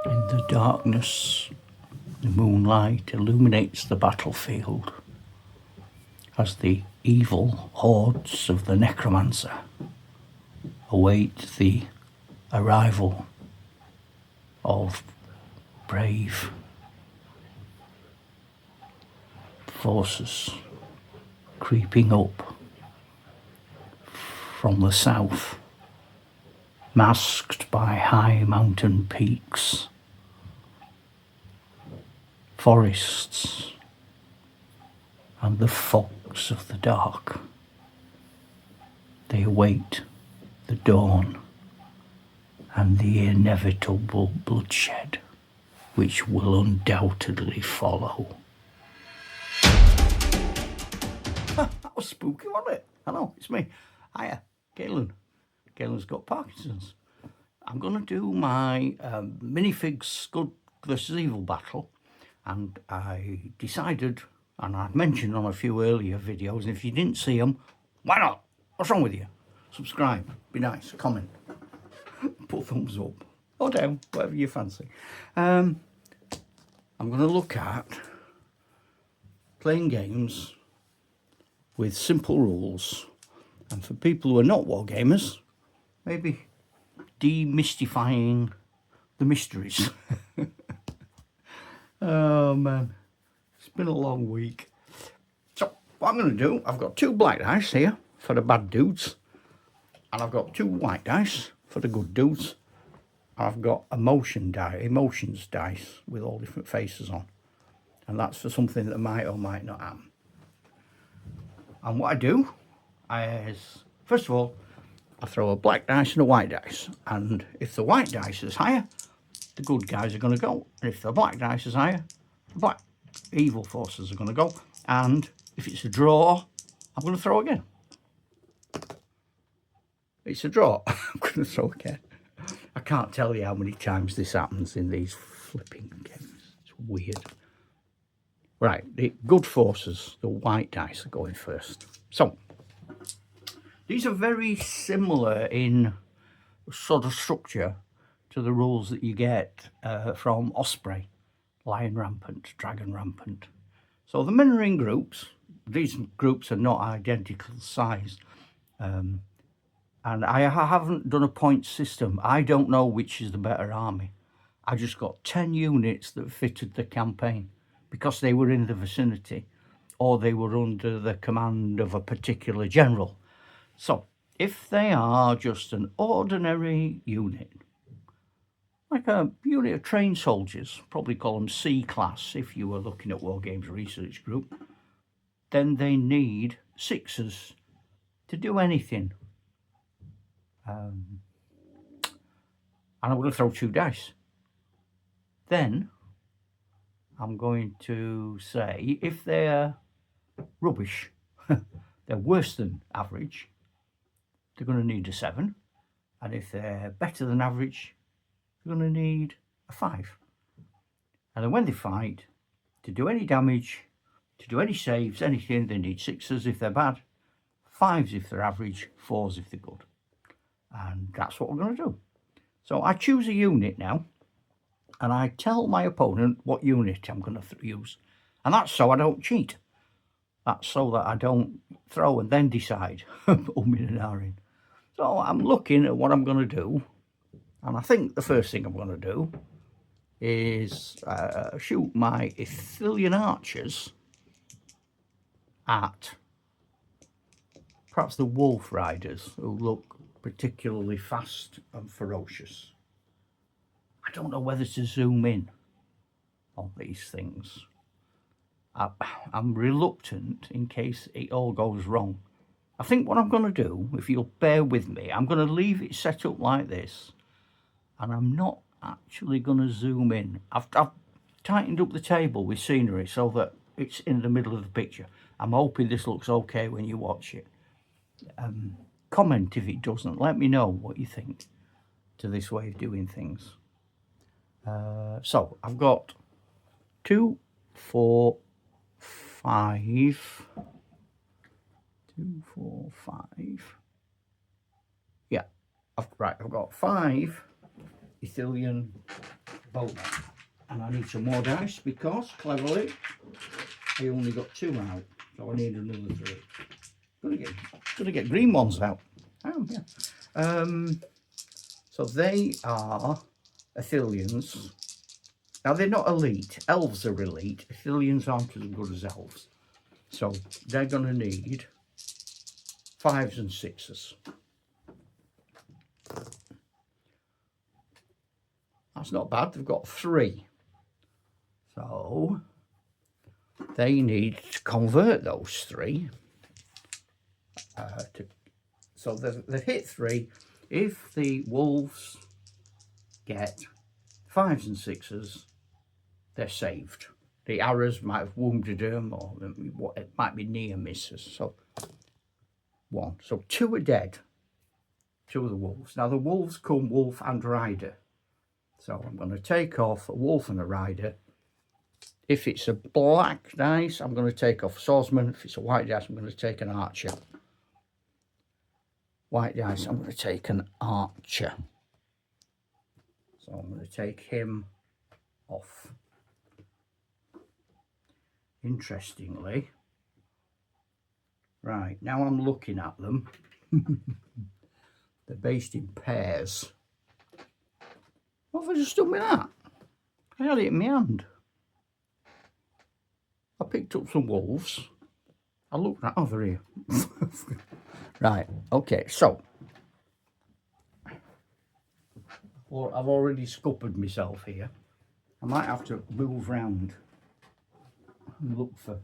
In the darkness, the moonlight illuminates the battlefield as the evil hordes of the necromancer await the arrival of brave forces creeping up from the south, masked by high mountain peaks, forests, and the fogs of the dark. They await the dawn and the inevitable bloodshed which will undoubtedly follow. That was spooky, wasn't it? I know, it's me. Hiya, Galen. Galen's got Parkinson's. I'm going to do my minifigs good versus evil battle, and I decided, and I've mentioned on a few earlier videos, and if you didn't see them, why not? What's wrong with you? Subscribe, be nice, comment, put thumbs up or down, whatever you fancy. I'm going to look at playing games with simple rules, and for people who are not wargamers, maybe demystifying the mysteries. Oh man, it's been a long week. So what I'm going to do, I've got 2 black dice here for the bad dudes, and I've got 2 white dice for the good dudes. I've got emotions dice with all different faces on, and that's for something that might or might not happen. And what I do is, first of all, I throw a black dice and a white dice, and if the white dice is higher, the good guys are going to go, and if the black dice is higher, the black evil forces are going to go, and if it's a draw, I'm going to throw again. It's a draw. I'm going to throw again. I can't tell you how many times this happens in these flipping games. It's weird. Right, the good forces, the white dice, are going first. So, these are very similar in sort of structure to the rules that you get from Osprey, Lion Rampant, Dragon Rampant. So the men are in groups. These groups are not identical size. And I haven't done a point system. I don't know which is the better army. I just got 10 units that fitted the campaign because they were in the vicinity or they were under the command of a particular general. So if they are just an ordinary unit, like a unit of trained soldiers, probably call them C-class if you were looking at Wargames Research Group, then they need 6s to do anything. And I'm going to throw 2 dice. Then I'm going to say if they're rubbish, they're worse than average, they're going to need a 7. And if they're better than average, they're going to need a 5. And then when they fight, to do any damage, to do any saves, anything, they need 6s if they're bad, 5s if they're average, 4s if they're good. And that's what we're going to do. So I choose a unit now, and I tell my opponent what unit I'm going to use. And that's so I don't cheat. That's so that I don't throw and then decide, umming and ahhing. So I'm looking at what I'm going to do, and I think the first thing I'm going to do is shoot my Ithilien archers at perhaps the wolf riders who look particularly fast and ferocious. I don't know whether to zoom in on these things. I'm reluctant in case it all goes wrong. I think what I'm going to do, if you'll bear with me, I'm going to leave it set up like this, and I'm not actually going to zoom in. I've tightened up the table with scenery so that it's in the middle of the picture. I'm hoping this looks okay when you watch it. Comment if it doesn't. Let me know what you think to this way of doing things. So I've got 2, 4, 5. 2, 4, 5. Yeah, I've got 5 Ithilien boat. And I need some more dice because, cleverly, I only got 2 out. So I need another 3. Gonna get green ones out. Oh, yeah. So they are Athelians. Now, they're not elite. Elves are elite. Athelians aren't as good as elves. So they're going to need 5s and 6s. That's not bad. They've got 3. So they need to convert those 3. So they've hit 3. If the wolves get 5s and 6s, they're saved. The arrows might have wounded them, or it might be near misses. So 1. So 2 are dead. 2 of the wolves. Now the wolves come wolf and rider. So I'm going to take off a wolf and a rider. If it's a black dice, I'm going to take off a swordsman. If it's a white dice, I'm going to take an archer. White dice, I'm going to take an archer. So I'm going to take him off. Interestingly, right, now I'm looking at them. They're based in pairs. What have I just done with that? I had it in my hand. I picked up some wolves. I looked at over here. Right, okay, so I've already scuppered myself here. I might have to move round and look for.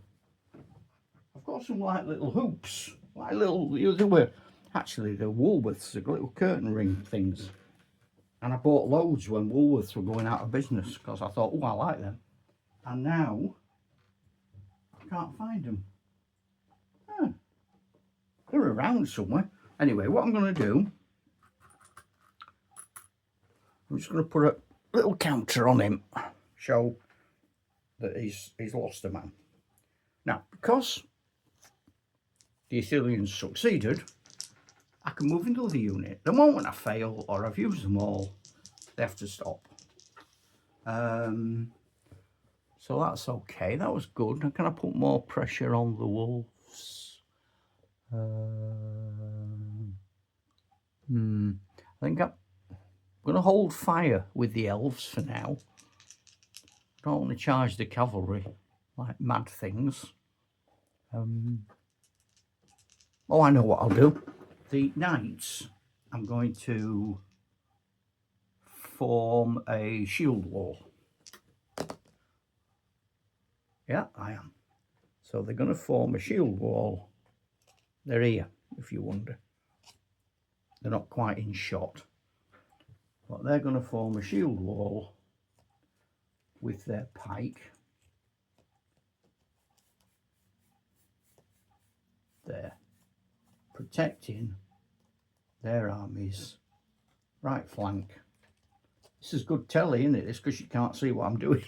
I've got some like little hoops, like little. They were actually they're Woolworths, they're little curtain ring things. And I bought loads when Woolworths were going out of business because I thought, oh, I like them. And now I can't find them. Huh. They're around somewhere. Anyway, what I'm going to do, I'm just going to put a little counter on him, show that he's lost a man. Now, because the Athelians succeeded, I can move into the unit. The moment I fail or I've used them all, they have to stop. So that's okay. That was good. Now, can I put more pressure on the wolves? I think I'm going to hold fire with the elves for now. Don't want to charge the cavalry like mad things. Oh, I know what I'll do. The knights, I'm going to form a shield wall. Yeah, I am. So they're going to form a shield wall. They're here, if you wonder. They're not quite in shot. But they're going to form a shield wall with their pike. There. Protecting their army's right flank. This is good telly, isn't it? It's because you can't see what I'm doing.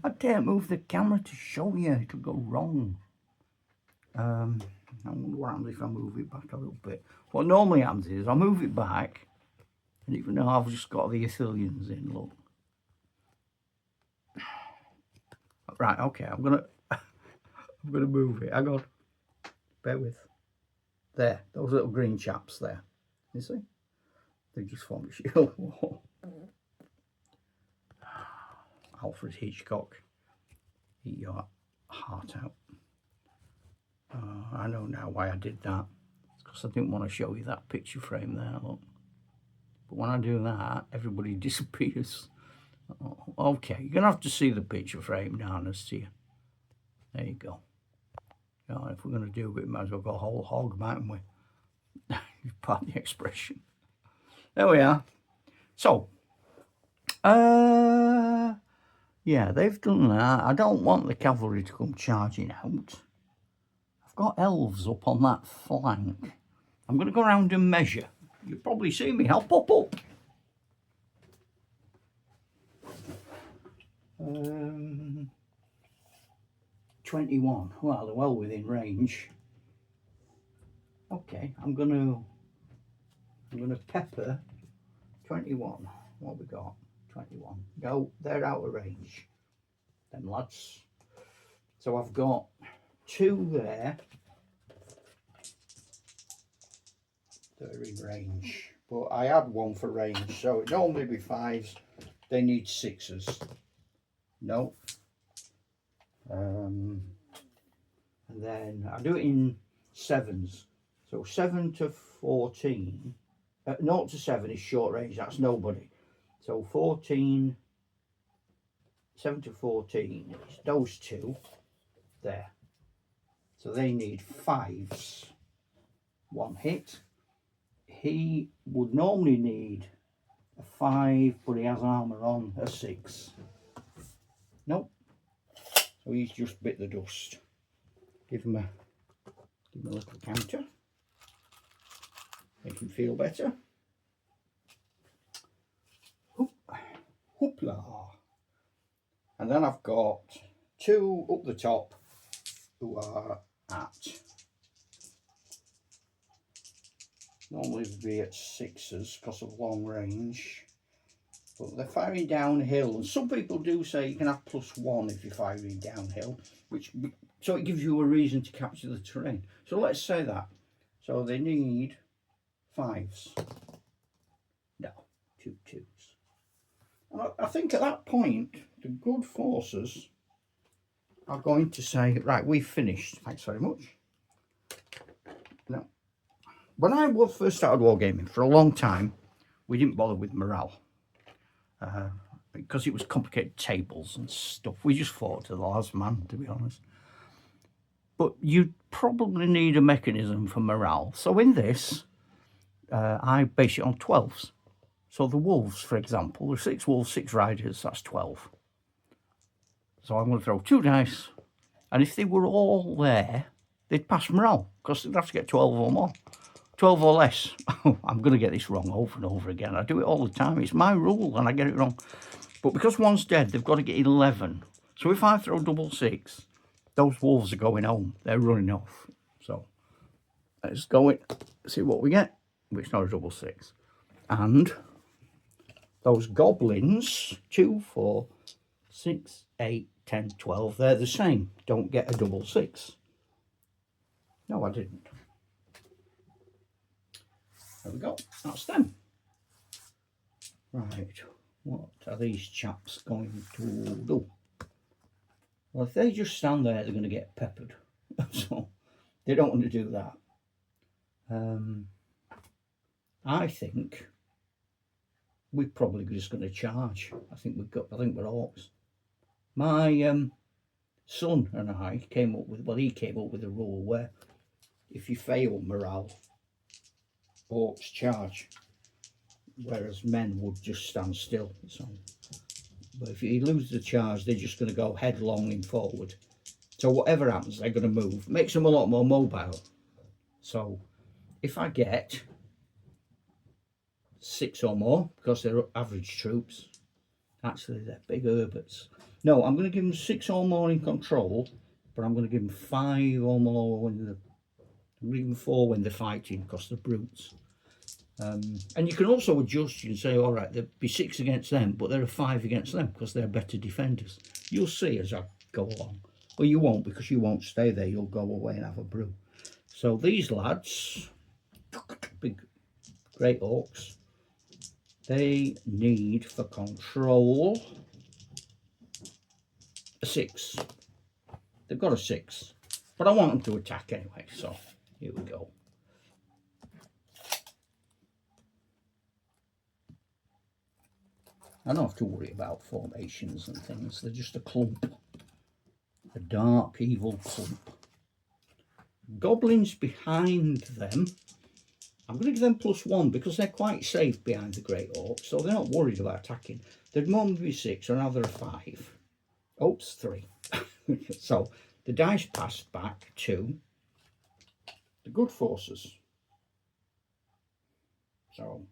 I can't move the camera to show you. It'll go wrong. I wonder what happens if I move it back a little bit. What normally happens is I move it back, and even though I've just got the Athelians in, look. Right, okay, I'm gonna move it. Hang on. Bear with. There, those little green chaps there. You see? They just form a shield wall. Alfred Hitchcock, eat your heart out. I know now why I did that. It's because I didn't want to show you that picture frame there, look. But when I do that, everybody disappears. Okay, you're going to have to see the picture frame now, to you. There you go. Now, if we're going to do it, we might as well go whole hog, mightn't we? Pardon the expression. There we are. So, yeah, they've done that. I don't want the cavalry to come charging out. I've got elves up on that flank. I'm going to go around and measure. You'll probably see me. I'll pop up. 21. Well, they're well within range. Okay, I'm gonna pepper 21. What have we got? 21. No, they're out of range. Them lads. So I've got 2 there. They're in range. But I had 1 for range, so it'd normally be 5s. They need 6s. No. And then I do it in 7s. So 7 to 14. 0 to 7 is short range, that's nobody. So 14, 7 to 14 is those 2 there. So they need 5s. 1 hit. He would normally need a 5, but he has armour on, a 6. Nope. So he's just bit the dust. Give him a little counter. Make him feel better. Hoopla. And then I've got 2 up the top who are at, normally would be at 6s because of long range, but they're firing downhill, and some people do say you can have +1 if you're firing downhill, so it gives you a reason to capture the terrain. So let's say that. So they need 5s. No, 2 2s. And I think at that point the good forces are going to say, right, we've finished, thanks very much. Now, when I first started wargaming, for a long time, we didn't bother with morale. Because it was complicated tables and stuff. We just fought to the last man, to be honest. But you'd probably need a mechanism for morale. So in this, I base it on 12s. So the wolves, for example, there's 6 wolves, 6 riders, that's 12. So I'm going to throw 2 dice, and if they were all there, they'd pass morale, because they'd have to get 12 or more. 12 or less. I'm going to get this wrong over and over again. I do it all the time. It's my rule, and I get it wrong. But because one's dead, they've got to get 11. So if I throw double 6, those wolves are going home. They're running off. So let's go in, see what we get. It's not a double 6. And those goblins, 2, 4, 6, 8, 10, 12, they're the same. Don't get a double 6. No, I didn't. There we go. That's them. Right. What are these chaps going to do? Well, if they just stand there, they're going to get peppered. So they don't want to do that. I think we're probably just going to charge. I think we're orcs. My son and I came up with, he came up with a rule where if you fail morale, orcs charge, whereas men would just stand still. So, but if you lose the charge, they're just going to go headlong in forward. So whatever happens, they're going to move. Makes them a lot more mobile. So if I get 6 or more, because they're average troops, actually they're big herberts. No, I'm going to give them 6 or more in control, but I'm going to give them 5 or more when I'm going to give them 4 when they're fighting, because they're brutes. And you can also adjust. You can say, all right, there'll be 6 against them, but there are 5 against them because they're better defenders. You'll see as I go along. Well, you won't, because you won't stay there. You'll go away and have a brew. So these lads, big, great orcs, they need for control a 6. They've got a 6, but I want them to attack anyway. So here we go. I don't have to worry about formations and things. They're just a clump. A dark, evil clump. Goblins behind them, I'm going to give them +1 because they're quite safe behind the Great Orcs, so they're not worried about attacking. They'd normally be 6, or now they're a 5. Oops, 3. So the dice passed back to the good forces. So,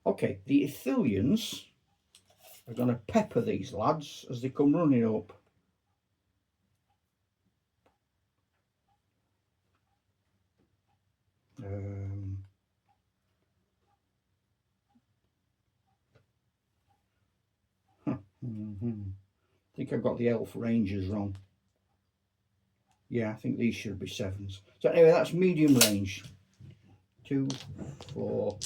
okay, the Ithilians are going to pepper these lads as they come running up. I think I've got the Elf Rangers wrong. Yeah, I think these should be 7s. So anyway, that's medium range. 2, 4,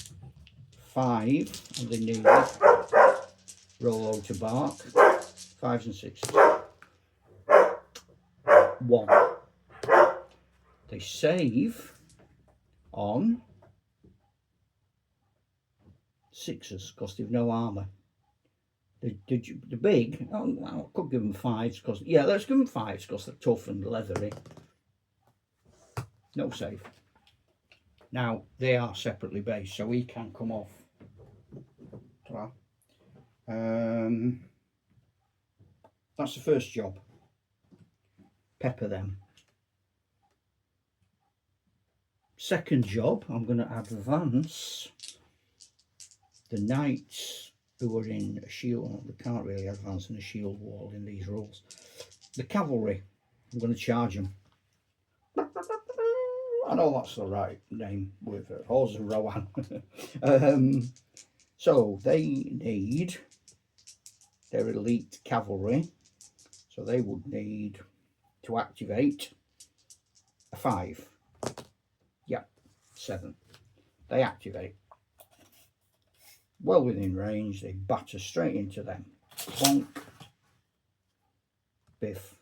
5, and they need roll out to bark. 5s and 6s. 1. They save on 6s because they've no armour. The big, oh, well, I could give them 5s because, yeah, let's give them 5s because they're tough and leathery. No save. Now, they are separately based, so he can come off. That's the first job. Pepper them. Second job, I'm going to advance the knights who are in a shield. They can't really advance in a shield wall in these rules. The cavalry, I'm going to charge them. I know that's the right name with Horse and Rowan. So they need their elite cavalry. So they would need to activate a 5. Yeah, 7. They activate. Well within range, they batter straight into them. Bonk. Biff.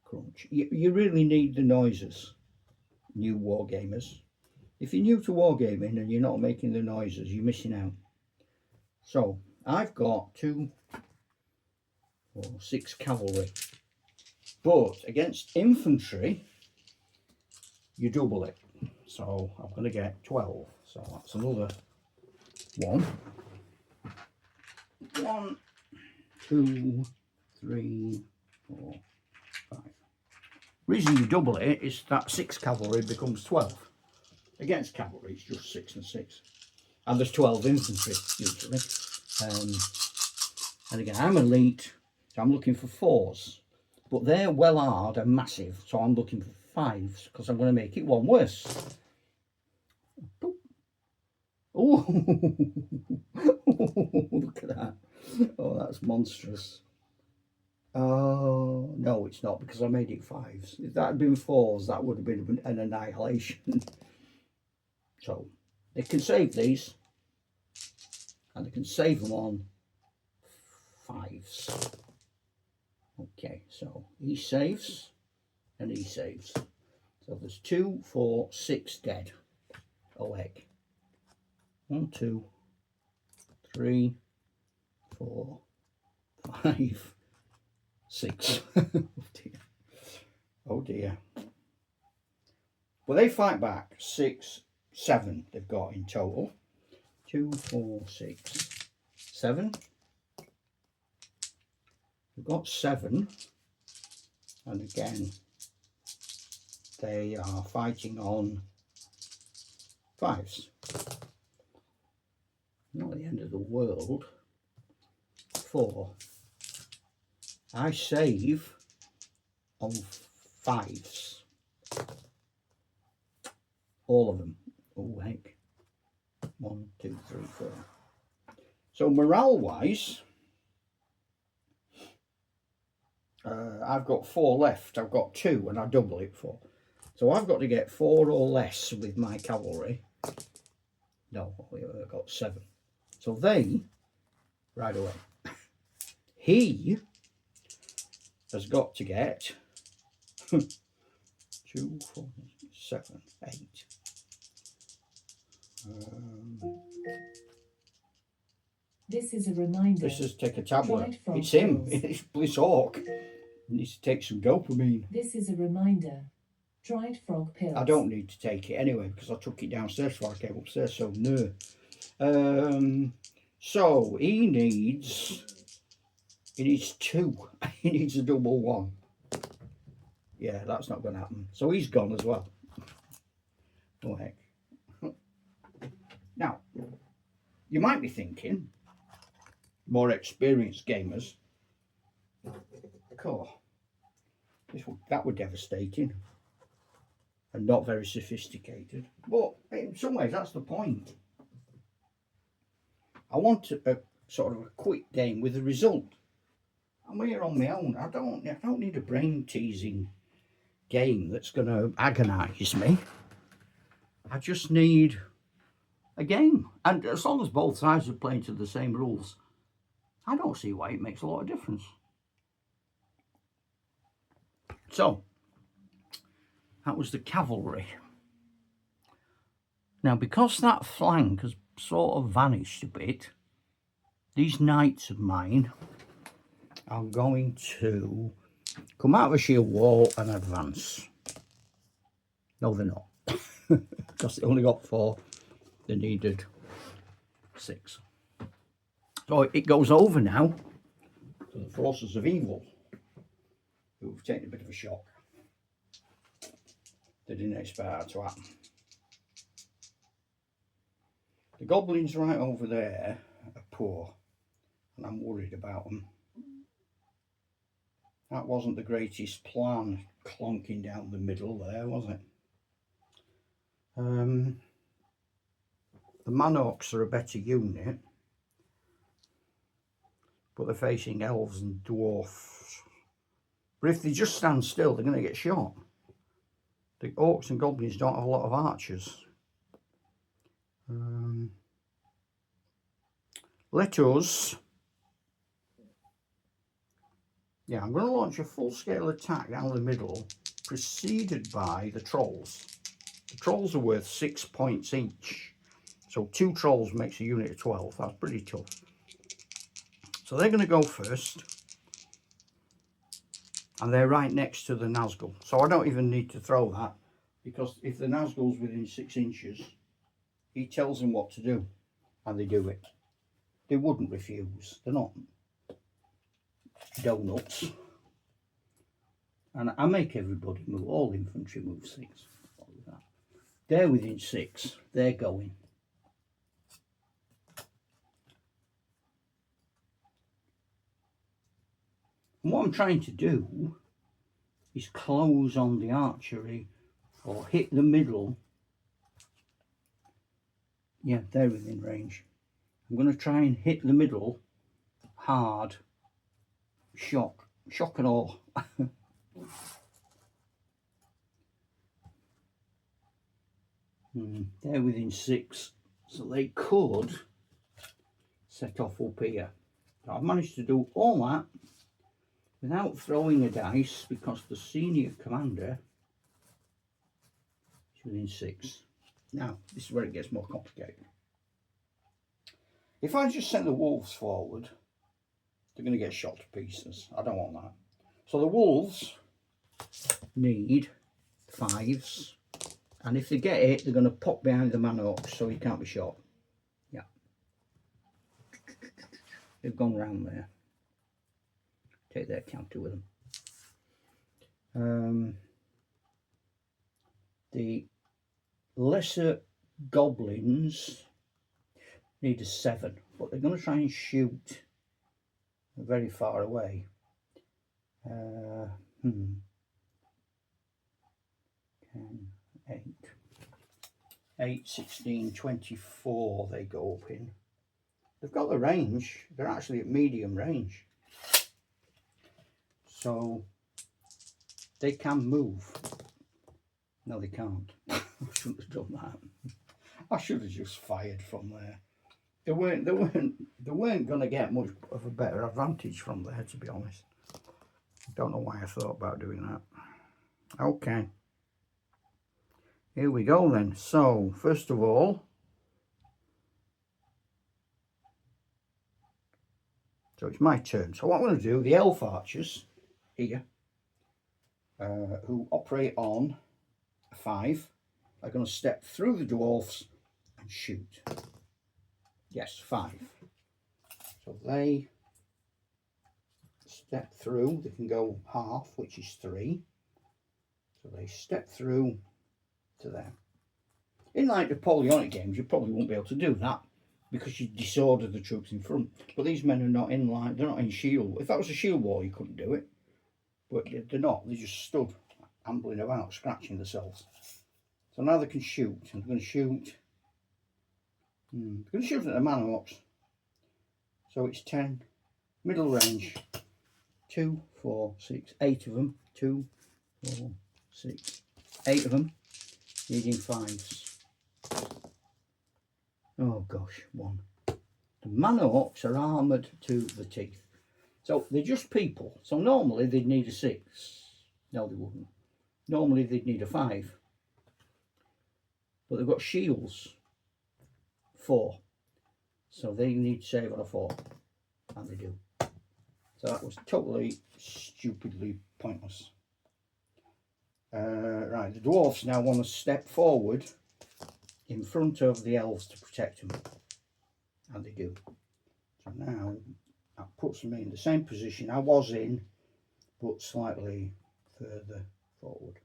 Crunch. You really need the noises, new wargamers. If you're new to wargaming and you're not making the noises, you're missing out. So, I've got 2 or 6 cavalry. But against infantry, you double it. So, I'm going to get 12. So, that's another 1. 1, 2, 3, 4, 5. Reason you double it is that 6 cavalry becomes 12. Against cavalry, it's just 6 and 6. And there's 12 infantry, usually. And again, I'm elite, so I'm looking for 4s. But they're well hard and massive, so I'm looking for 5s, because I'm going to make it 1 worse. Oh, look at that. Oh, that's monstrous. Oh, no, it's not, because I made it 5s. If that had been 4s, that would have been an annihilation. So, they can save these, and they can save them on 5s. Okay, so he saves, and he saves. So there's 2, 4, 6 dead. Oh, heck. 1, 2, 3, 4, 5, 6. Oh dear. Oh dear. Well, they fight back. 6, 7 they've got in total. 2, 4, 6, 7. We've got 7. And again, they are fighting on 5s. Not the end of the world. 4. I save on 5s. All of them. Oh, heck. 1, 2, 3, 4. So morale wise, I've got 4 left. I've got 2 and I double it 4. So I've got to get 4 or less with my cavalry. No, I've got 7. So they, right away, he has got to get 2, 4, 7, 8. This is a reminder. This is take a tablet. It's him. It's Bliss Hawk. He needs to take some dopamine. This is a reminder. Dried frog pills. I don't need to take it anyway because I took it downstairs before I came upstairs. So no. So he needs 2. He needs a double 1. Yeah, that's not going to happen. So he's gone as well. Oh heck. Now, you might be thinking, more experienced gamers, cool, that were devastating and not very sophisticated. But in some ways, that's the point. I want sort of a quick game with a result. I'm here on my own. I don't need a brain teasing game that's going to agonise me. I just need a game, and as long as both sides are playing to the same rules, I don't see why it makes a lot of difference. So that was the cavalry. Now, because that flank has sort of vanished a bit, these knights of mine are going to come out of a shield wall and advance. No, they're not, because they only got 4. They needed 6. So it goes over now to the forces of evil, who've taken a bit of a shock. They didn't expect that to happen. The goblins right over there are poor, and I'm worried about them. That wasn't the greatest plan, clonking down the middle there, was it? The Manorcs are a better unit, but they're facing elves and dwarfs. But if they just stand still, they're going to get shot. The orcs and goblins don't have a lot of archers. Let us... Yeah, I'm going to launch a full-scale attack down the middle, preceded by the trolls. The trolls are worth 6 points each. So 2 trolls makes a unit of 12. That's pretty tough. So they're going to go first. And they're right next to the Nazgul. So I don't even need to throw that, because if the Nazgul's within 6 inches, he tells them what to do, and they do it. They wouldn't refuse. They're not donuts. And I make everybody move. All infantry move 6. They're within 6. They're going. And what I'm trying to do is close on the archery or hit the middle. Yeah, they're within range. I'm going to try and hit the middle hard. Shock and awe. They're within 6, so they could set off up here. So I've managed to do all that without throwing a dice, because the senior commander is within 6. Now, this is where it gets more complicated. If I just send the wolves forward, they're going to get shot to pieces. I don't want that. So the wolves need 5s, and if they get it, they're going to pop behind the Manorcs so he can't be shot. Yeah. They've gone round there. Take their counter with them. The lesser goblins need a 7, but they're going to try and shoot very far away. 10, 8, 16, 24 they go up in. They've got the range. They're actually at medium range. So they can move. No, they can't. I shouldn't have done that. I should have just fired from there. They weren't going to get much of a better advantage from there, to be honest. I don't know why I thought about doing that. Okay. Here we go then. So, first of all, so it's my turn. So what I'm going to do, the elf archers here, who operate on a 5, are going to step through the dwarfs and shoot. Yes, 5. So they step through. They can go half, which is 3. So they step through to there. In like Napoleonic games, you probably won't be able to do that because you disorder the troops in front. But these men are not in line. They're not in shield. If that was a shield wall, you couldn't do it. But they're not. They just stood ambling about, scratching themselves. So now they can shoot. And they're going to shoot. They're going to shoot at the Manorcs. So it's 10 middle range. 2, 4, 6, 8 of them. 2, 4, 6, 8 of them. Needing 5s. Oh gosh, 1. The man-orcs are armoured to the teeth. So they're just people. So normally they'd need a 6. No, they wouldn't. Normally they'd need a 5. But they've got shields. 4. So they need to save on a 4. And they do. So that was totally stupidly pointless. Right, the dwarfs now want to step forward in front of the elves to protect them. And they do. So now that puts me in the same position I was in, but slightly further forward.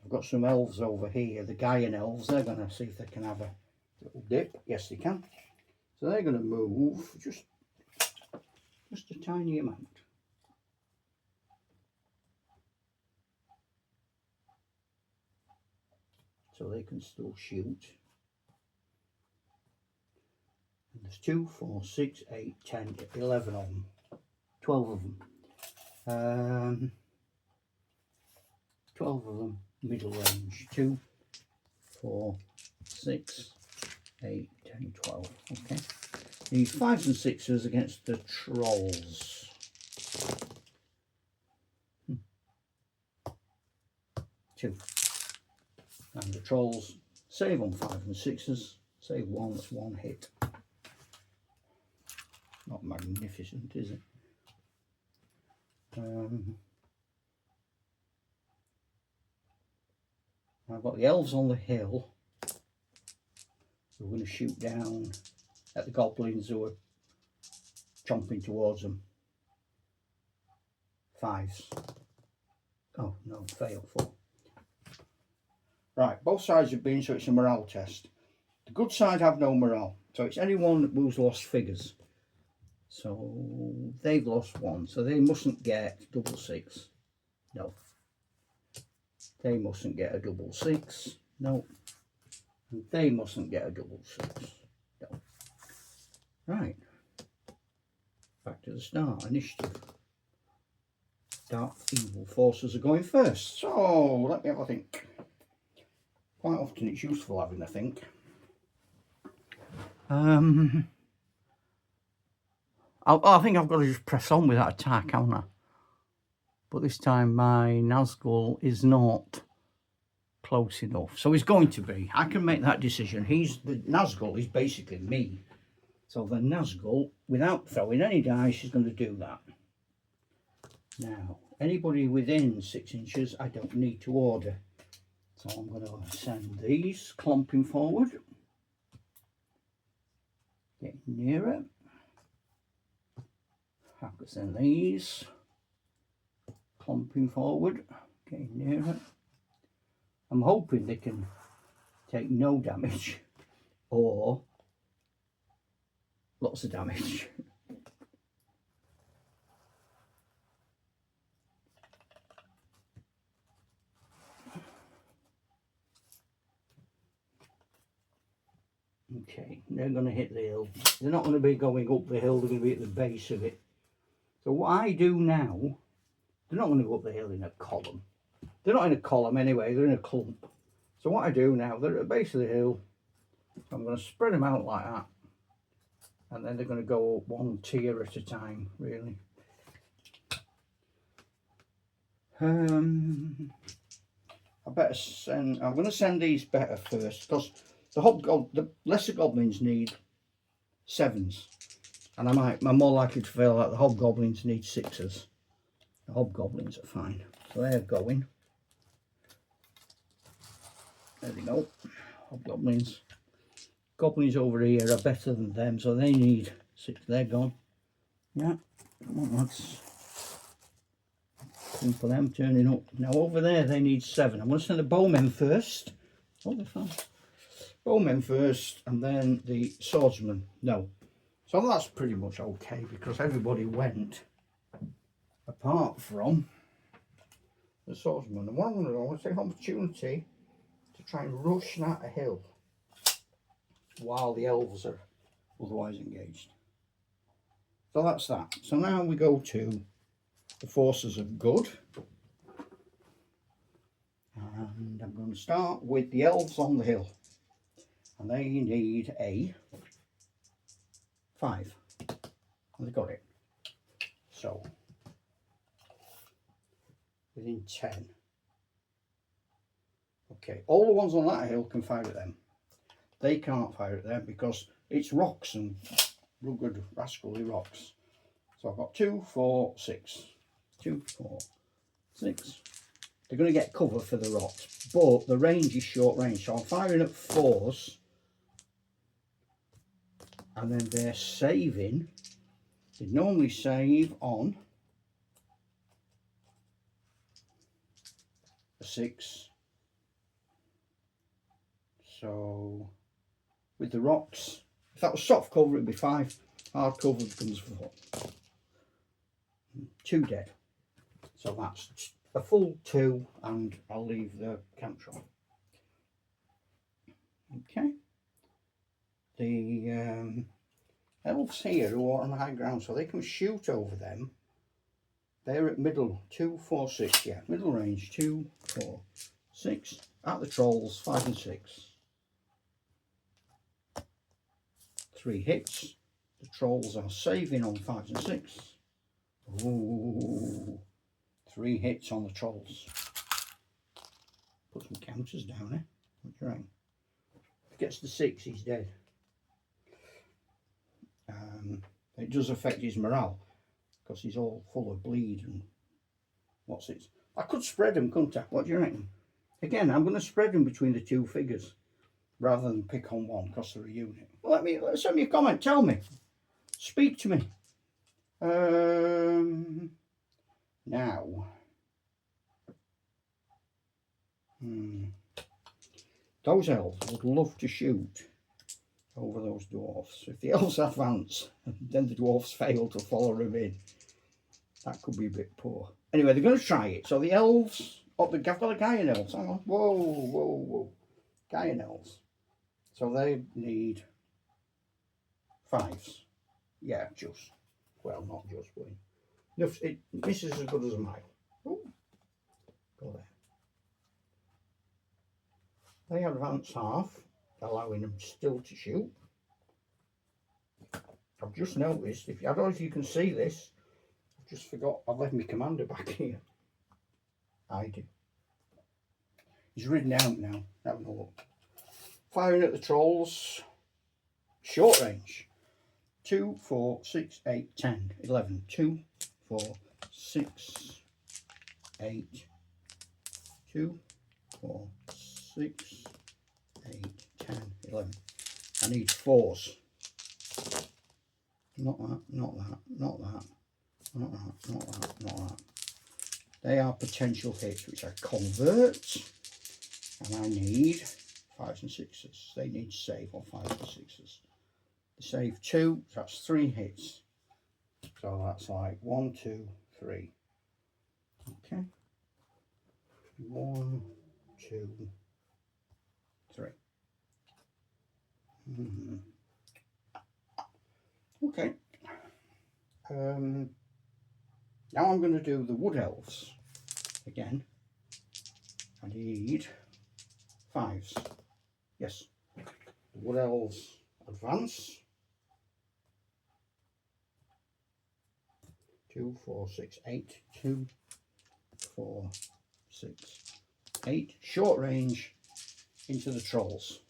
I've got some elves over here, the Gaian elves. They're going to see if they can have a little dip. Yes, they can. So they're going to move just a tiny amount. So they can still shoot. And there's 2, 4, 6, 8, 10, 11 of them. 12 of them. 12 of them middle range. 2, 4, 6, 8, 10, 12. Okay. These 5s and 6s against the trolls. 2. And the trolls save on 5 and 6s. Save 1, that's 1 hit. Not magnificent, is it? I've got the elves on the hill. We're going to shoot down at the goblins who are chomping towards them. 5s. Oh no, fail. 4. Right, both sides have been, so it's a morale test. The good side have no morale, so it's anyone who's lost figures. So they've lost 1, so they mustn't get double 6. No. They mustn't get a double 6. No. And they mustn't get a double 6. No. Right. Back to the start. Initiative. Dark evil forces are going first. So let me have a think. Quite often it's useful having a think. I think I've got to just press on with that attack, haven't I? But this time my Nazgul is not close enough. So he's going to be. I can make that decision. The Nazgul is basically me. So the Nazgul, without throwing any dice, is going to do that. Now, anybody within 6 inches, I don't need to order. So I'm going to send these clumping forward. Getting nearer. I can send these clumping forward. Getting nearer. I'm hoping they can take no damage or lots of damage. Okay, they're going to hit the hill. They're not going to be going up the hill, they're going to be at the base of it. So what I do now, they're not going to go up the hill in a column. They're not in a column anyway, they're in a clump. So what I do now, they're at the base of the hill. So I'm going to spread them out like that. And then they're going to go up 1 tier at a time, really. I'm going to send these better first, because the lesser goblins need 7s, and I'm more likely to fail that the hobgoblins need 6s. The hobgoblins are fine, so they're going. There we go. Hobgoblins. Goblins over here are better than them, so they need 6. They're gone. Yeah, come on, lads. For them turning up. Now over there they need 7. I'm going to send the bowmen first. Oh, they're fine. Bowmen first, and then the swordsman. No. So that's pretty much okay, because everybody went apart from the swordsman. And what I'm going to do, I'm going to take an opportunity to try and rush that hill while the elves are otherwise engaged. So that's that. So now we go to the forces of good. And I'm going to start with the elves on the hill. And they need a 5. And they got it. So, within 10. Okay, all the ones on that hill can fire at them. They can't fire at them because it's rocks and rugged, rascally rocks. So I've got 2, 4, 6. 2, 4, 6. They're going to get cover for the rocks, but the range is short range. So I'm firing at 4s. And then they're saving. They normally save on a 6. So with the rocks, if that was soft cover, it'd be 5. Hard cover becomes 4. 2 dead. So that's a full 2, and I'll leave the cantron. Okay. The elves here who are on high ground, so they can shoot over them. They're at middle, 2, 4, 6, yeah, middle range, 2, 4, 6. At the trolls, 5 and 6. 3 hits. The trolls are saving on 5s and 6. Ooh, 3 hits on the trolls. Put some counters down there. What do you reckon? If he gets the 6, he's dead. It does affect his morale because he's all full of bleed and what's it? I could spread them, couldn't I? What do you reckon? Again, I'm going to spread them between the 2 figures rather than pick on one because they're a unit. Well, send me a comment. Tell me. Speak to me. Now. Those elves would love to shoot over those dwarfs. If the elves advance, then the dwarfs fail to follow them in. That could be a bit poor. Anyway, they're going to try it. So the elves, I've got a guy in elves. Hang on. Whoa. Guy in elves. So they need 5s. Yeah, just. Well, not just, but it misses as good as a mile. Ooh. Go there. They advance half, allowing them still to shoot. I've just noticed, I don't know if you can see this, I've just forgot, I've left my commander back here. I do. He's ridden out now, having a look. Firing at the trolls, short range. 2, 4, 6, 8, 10, 11. 2, 4, 6, 8, 2, 4, 6, 8, 10, 11. I need 4s. Not that, not that, not that, not that, not that, not that. They are potential hits which I convert. And I need 5s and 6s. They need to save on 5s and 6s. They save 2, so that's 3 hits. So that's like 1, 2, 3. Okay. 1, 2, 3. Okay. Now I'm going to do the wood elves again. I need 5s. Yes. The wood elves advance. 2, 4, 6, 8. 2, 4, 6, 8. Short range into the trolls.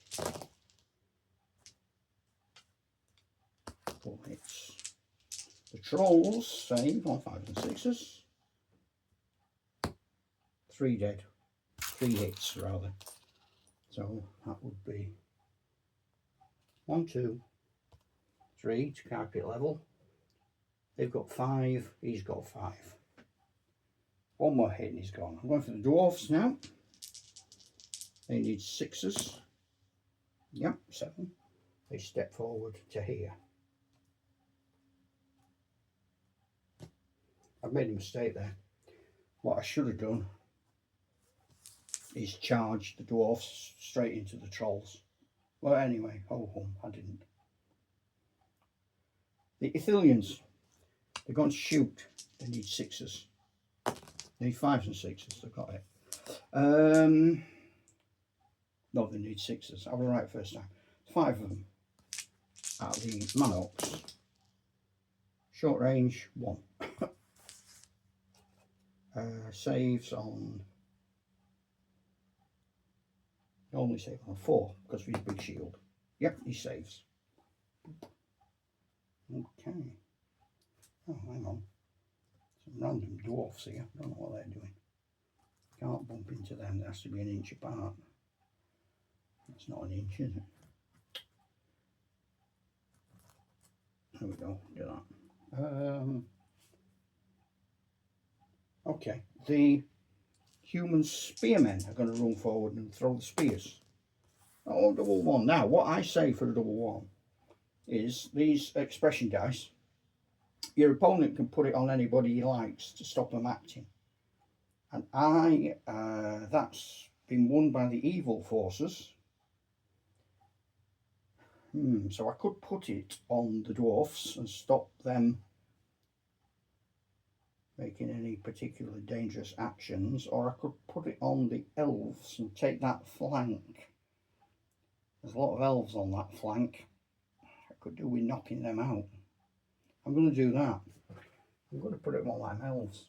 4 hits. The trolls save on 5s and 6s. 3 dead. 3 hits rather. So that would be 1, 2, 3 to carpet level. They've got 5, he's got 5. One more hit and he's gone. I'm going for the dwarfs now. They need 6s. Yep, 7. They step forward to here. I've made a mistake there. What I should have done is charge the dwarfs straight into the trolls. Well, anyway, ho hum, I didn't. The Ithilians, they're going to shoot. They need 6s. They need 5s and 6s, they've got it. No, they need 6s. I was right first time. 5 of them are the Manox. Short range, 1. Saves on... Only save on 4 because of his big shield. Yep, he saves. Okay. Oh, hang on. Some random dwarfs here. I don't know what they're doing. Can't bump into them. There has to be an inch apart. That's not an inch, is it? There we go. Do that. Okay. The human spearmen are going to run forward and throw the spears. Oh, double 1. Now, what I say for a double 1 is these expression dice, your opponent can put it on anybody he likes to stop them acting. And that's been won by the evil forces. So I could put it on the dwarfs and stop them making any particularly dangerous actions, or I could put it on the elves and take that flank. There's a lot of elves on that flank. I could do with knocking them out. I'm going to do that. I'm going to put it on them elves,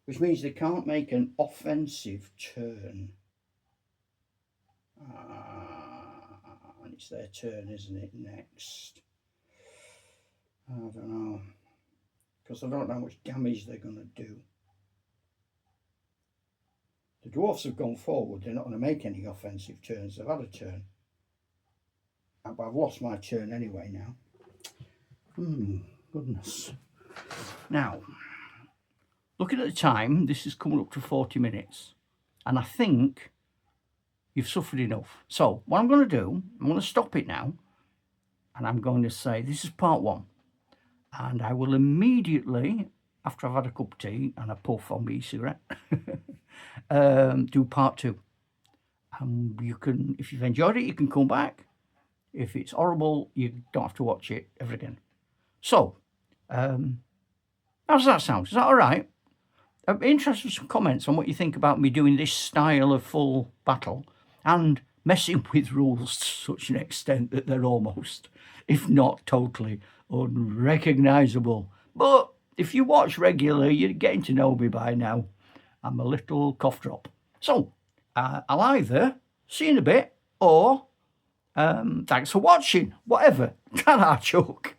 which means they can't make an offensive turn. And it's their turn, isn't it, next? I don't know, because I don't know how much damage they're going to do. The dwarfs have gone forward. They're not going to make any offensive turns. They've had a turn. But I've lost my turn anyway now. Goodness. Now, looking at the time, this is coming up to 40 minutes. And I think you've suffered enough. So what I'm going to do, I'm going to stop it now. And I'm going to say, this is part 1. And I will immediately, after I've had a cup of tea and a puff on my e-cigarette, do part 2. And you can, if you've enjoyed it, you can come back. If it's horrible, you don't have to watch it ever again. So, how does that sound? Is that all right? I'm interested in some comments on what you think about me doing this style of full battle and messing with rules to such an extent that they're almost, if not totally, unrecognisable. But if you watch regularly, you're getting to know me by now. I'm a little cough drop. So, I'll either see you in a bit or thanks for watching. Whatever. Ta-ra, Chuck.